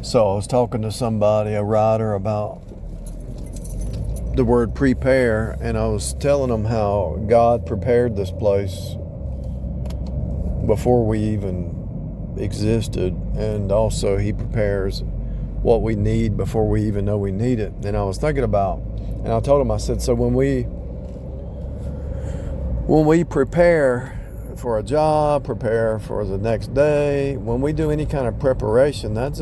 So I was talking to somebody, a writer, about the word prepare, and I was telling them how God prepared this place before we even existed, and also He prepares what we need before we even know we need it. And I was thinking about, and I told him, I said, so when we prepare for a job, prepare for the next day, when we do any kind of preparation, that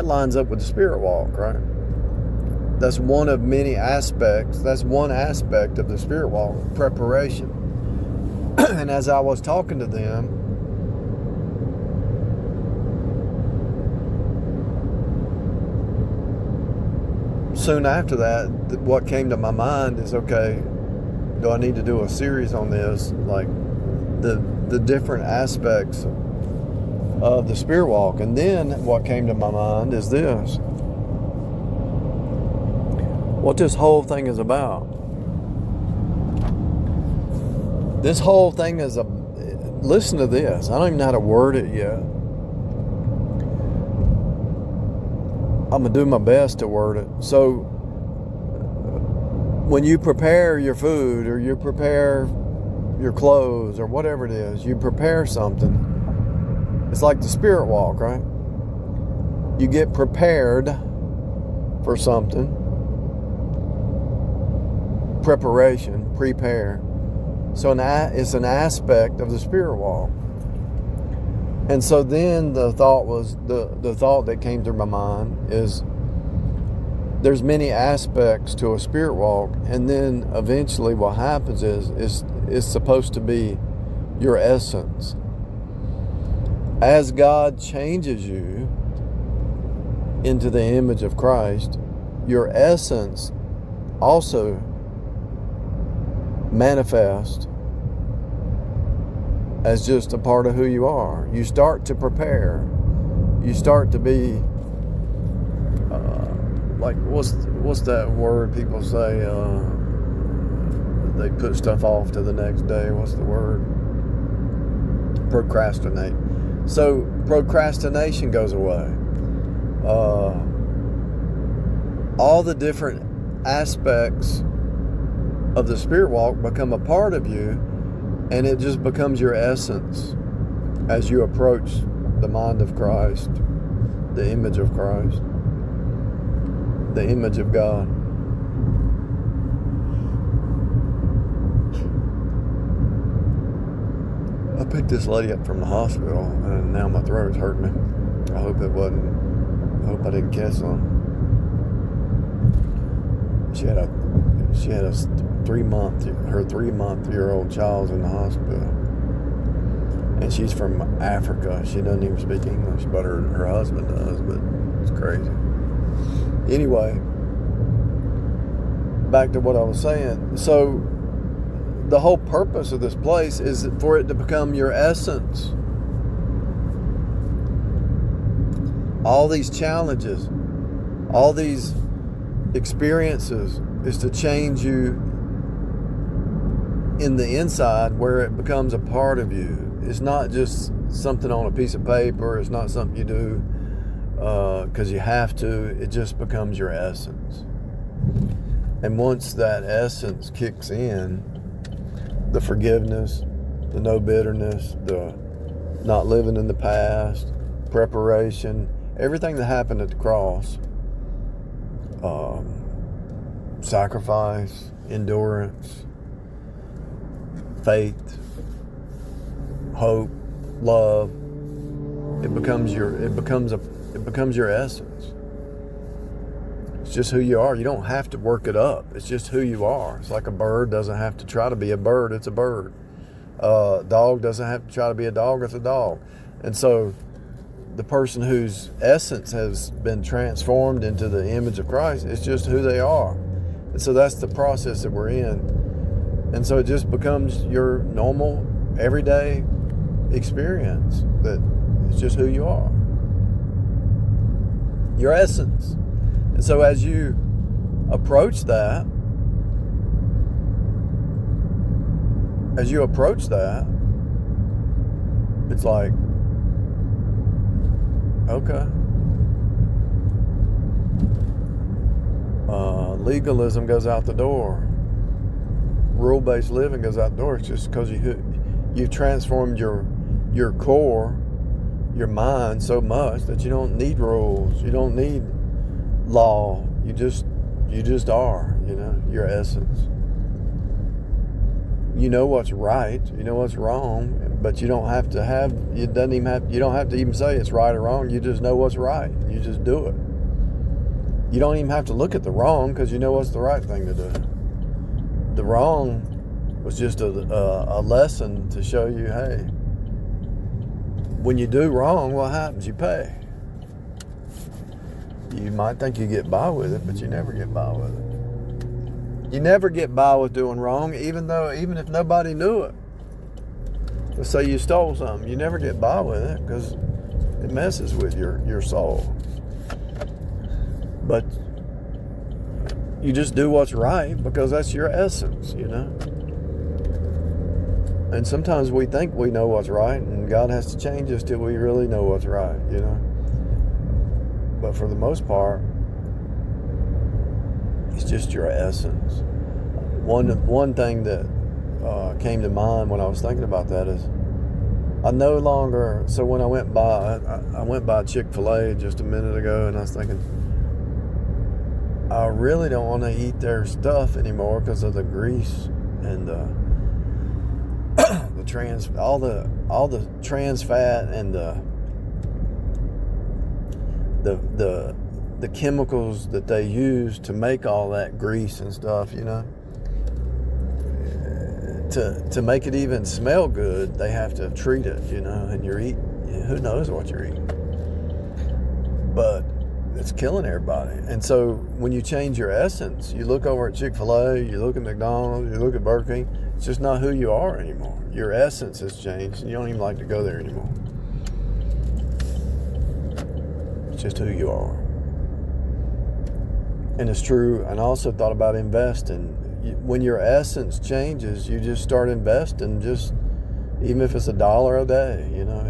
lines up with the spirit walk, right? That's one of many aspects. That's one aspect of the spirit walk, preparation. And as I was talking to them, soon after that, what came to my mind is, okay, do I need to do a series on this? Like the different aspects of the spirit walk. And then what came to my mind is this. What this whole thing is about. This whole thing is listen to this. I don't even know how to word it yet. I'm going to do my best to word it. So when you prepare your food, or you prepare your clothes, or whatever it is, you prepare something. It's like the spirit walk, right? You get prepared for something. Preparation, prepare. So it's an aspect of the spirit walk. And so then the thought that came through my mind is, there's many aspects to a spirit walk, and then eventually what happens is it's supposed to be your essence. As God changes you into the image of Christ, your essence also manifests as just a part of who you are. You start to prepare. You start to be like, what's that word people say? They put stuff off to the next day. What's the word? Procrastinate. So procrastination goes away. All the different aspects of the spirit walk become a part of you, and it just becomes your essence as you approach the mind of Christ, the image of Christ, the image of God. I picked this lady up from the hospital, and now my throat's hurting me. I hope I didn't catch something. She had a 3-month-year-old child's in the hospital, and she's from Africa. She doesn't even speak English, but her husband does. But it's crazy. Anyway, back to what I was saying. So the whole purpose of this place is for it to become your essence. All these challenges, all these experiences, is to change you in the inside, where it becomes a part of you. It's not just something on a piece of paper. It's not something you do because you have to. It just becomes your essence. And once that essence kicks in, the forgiveness, the no bitterness, the not living in the past, preparation, everything that happened at the cross, sacrifice, endurance, faith, hope, love, it becomes your essence. It's just who you are. You don't have to work it up. It's just who you are. It's like a bird doesn't have to try to be a bird. It's a bird. Dog doesn't have to try to be a dog. It's a dog. And so the person whose essence has been transformed into the image of Christ, it's just who they are. And so that's the process that we're in. And so it just becomes your normal, everyday experience, that it's just who you are. Your essence. And so as you approach that, as you approach that, it's like, okay. Legalism goes out the door. Rule-based living goes out the door. It's just because you've transformed your core, your mind so much that you don't need rules. You don't need law. You just are, your essence. You know what's right, you know what's wrong, but you don't have to you don't have to even say it's right or wrong. You just know what's right. You just do it. You don't even have to look at the wrong because you know what's the right thing to do. The wrong was just a lesson to show you, hey, when you do wrong, what happens? You pay. You might think you get by with it, but you never get by with it. You never get by with doing wrong, even if nobody knew it. Let's say you stole something. You never get by with it because it messes with your soul. But you just do what's right because that's your essence, And sometimes we think we know what's right, and God has to change us till we really know what's right, But for the most part, it's just your essence. One thing that came to mind when I was thinking about that is I no longer. So when I went by Chick-fil-A just a minute ago, and I was thinking, I really don't want to eat their stuff anymore because of the grease and all the trans fat and the chemicals that they use to make all that grease and stuff, to make it even smell good, they have to treat it, and you're eating, who knows what you're eating, but it's killing everybody. And so when you change your essence, you look over at Chick-fil-A, you look at McDonald's, you look at Burger King, it's just not who you are anymore. Your essence has changed, and you don't even like to go there anymore. It's just who you are. And it's true. And I also thought about investing. When your essence changes, you just start investing, just even if it's $1 a day,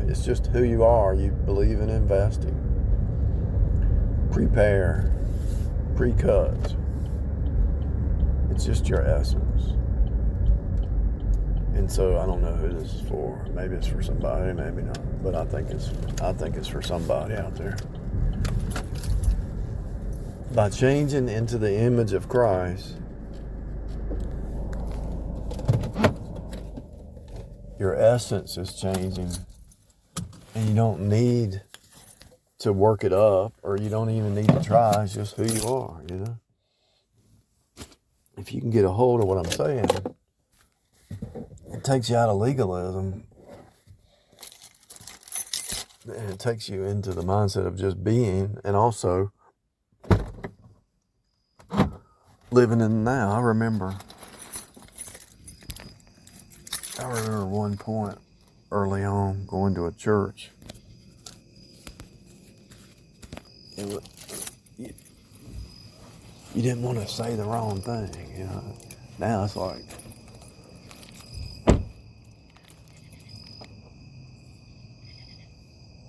it's just who you are. You believe in investing. Prepare, pre-cut. It's just your essence. And so I don't know who this is for. Maybe it's for somebody, maybe not. But I think it's for somebody out there. By changing into the image of Christ, your essence is changing, and you don't need to work it up, or you don't even need to try. It's just who you are, If you can get a hold of what I'm saying, it takes you out of legalism, and it takes you into the mindset of just being, and also living in the now. I remember one point early on going to a church. You didn't want to say the wrong thing, Now it's like,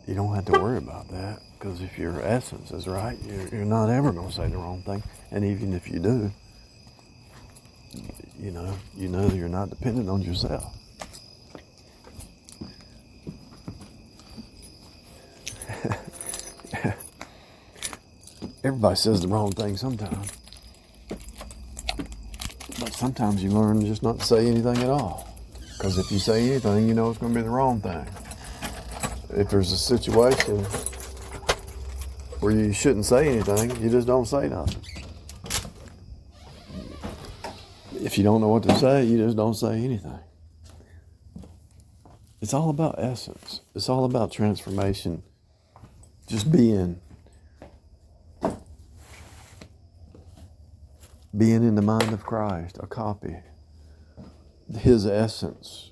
you don't have to worry about that, because if your essence is right, you're not ever going to say the wrong thing. And even if you do, you know you're not dependent on yourself. Everybody says the wrong thing sometimes. But sometimes you learn just not to say anything at all. Because if you say anything, you know it's going to be the wrong thing. If there's a situation where you shouldn't say anything, you just don't say nothing. If you don't know what to say, you just don't say anything. It's all about essence. It's all about transformation. Just being in the mind of Christ, a copy. His essence.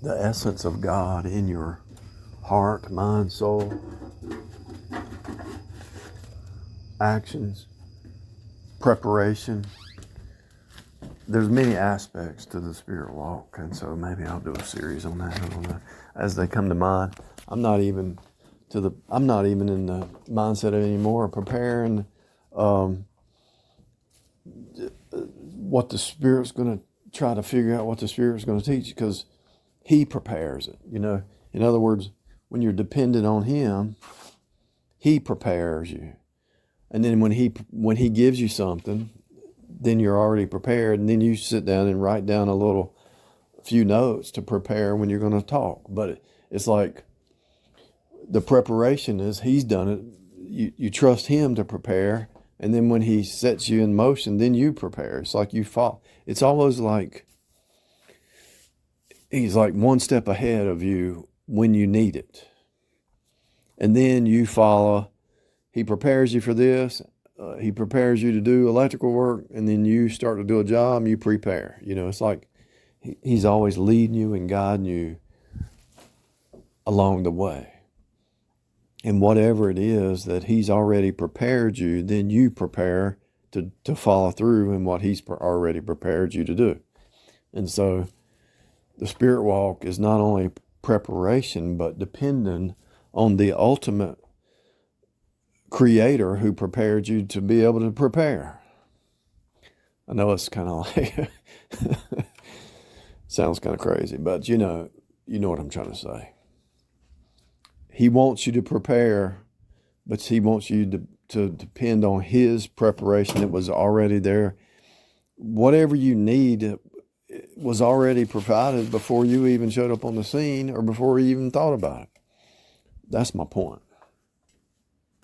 The essence of God in your heart, mind, soul, actions, preparation, there's many aspects to the spirit walk, and so maybe I'll do a series on that. I don't know. As they come to mind, I'm not even in the mindset anymore of preparing what the Spirit's going to try to figure out what the Spirit's going to teach, because He prepares it. In other words, when you're dependent on Him, He prepares you, and then when He gives you something, then you're already prepared, and then you sit down and write down a few notes to prepare when you're going to talk. But it's like the preparation is He's done it. You trust Him to prepare, and then when He sets you in motion, then you prepare. It's like you fall. It's almost like He's like one step ahead of you when you need it, and then you follow. He prepares you for this. He prepares you to do electrical work, and then you start to do a job, you prepare. It's like He's always leading you and guiding you along the way. And whatever it is that He's already prepared you, then you prepare to follow through in what He's already prepared you to do. And so the spirit walk is not only preparation, but dependent on the ultimate Creator who prepared you to be able to prepare. I know it's kind of like, sounds kind of crazy, but you know what I'm trying to say. He wants you to prepare, but He wants you to depend on His preparation that was already there. Whatever you need was already provided before you even showed up on the scene or before you even thought about it. That's my point.